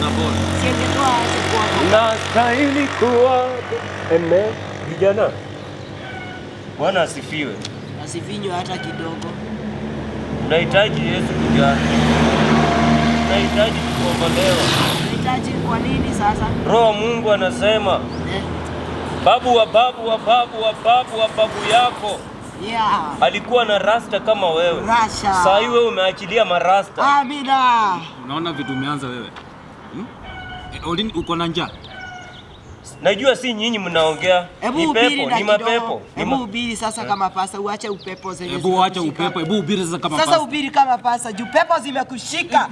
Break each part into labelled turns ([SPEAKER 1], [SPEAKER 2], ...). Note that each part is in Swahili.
[SPEAKER 1] na bora.
[SPEAKER 2] Siengetoa acha
[SPEAKER 3] Nastahili kuwa. Amen. Vijana. Bwana asifiwe.
[SPEAKER 2] asifinywe hata kidogo.
[SPEAKER 3] Unahitaji Yesu kijana. Unahitaji kuombolewa.
[SPEAKER 2] Unahitaji kwa nini sasa?
[SPEAKER 3] Roho Mungu anasema babu wa babu wa babu wa babu wa babu yako alikuwa na rasta kama wewe. Sasa hivi wewe umeachilia marasta.
[SPEAKER 2] Amina.
[SPEAKER 1] Unaona vitu umeanza wewe. Olini uko na njaa.
[SPEAKER 3] Najua si nyinyi mnaongea. Ni pepo, ni mapepo.
[SPEAKER 2] Hebu ubiri sasa kama pasa, uache upepo zenye.
[SPEAKER 1] Hebu acha upepo, hebu ubiri sasa kama pasa.
[SPEAKER 2] Sasa ubiri kama pasa, juu pepo zimekushika.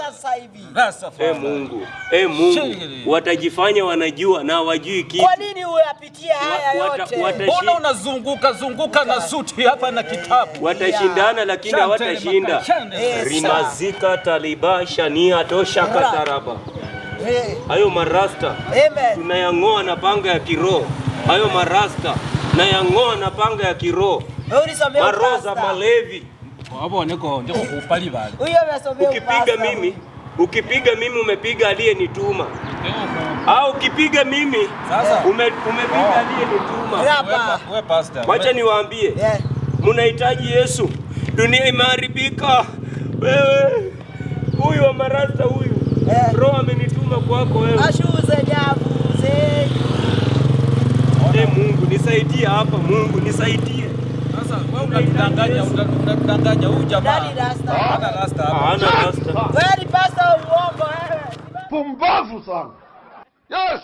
[SPEAKER 2] Sasa hivi.
[SPEAKER 3] Mungu. Mungu. Watajifanya wanajua na hawajui kitu.
[SPEAKER 2] Kwa nini uyapitie haya yote?
[SPEAKER 1] Mbona unazunguka na suti hapa na kitabu?
[SPEAKER 3] Watashindana lakini hawatashinda. Rimazika talibasha ni atosha kataraba. Hayo marasta tunayang'oa na panga ya kiroho. Hayo marasta nayang'oa na panga ya kiroho. Maroza malevi.
[SPEAKER 1] Hapo niko ndio kupali bali.
[SPEAKER 3] Ukipiga mimi umepiga aliyenituma. Au ukipiga mimi sasa umepiga aliyenituma.
[SPEAKER 1] Wewe pastor.
[SPEAKER 3] Wacha niwaambie. Mnahitaji Yesu. Dunia imeharibika. Wewe huyu wa marasta huyu. Roho amenituma kwako wewe.
[SPEAKER 2] Ashuze nyavu zenu.
[SPEAKER 3] Mungu nisaidie hapa, Mungu nisaidie.
[SPEAKER 1] Sasa wewe unatudanganya huyu jamaa.
[SPEAKER 2] Hana
[SPEAKER 1] rasta.
[SPEAKER 3] Hana rasta.
[SPEAKER 2] Wewe ni pastor uongo wewe.
[SPEAKER 4] Pumbavu sana. Yes.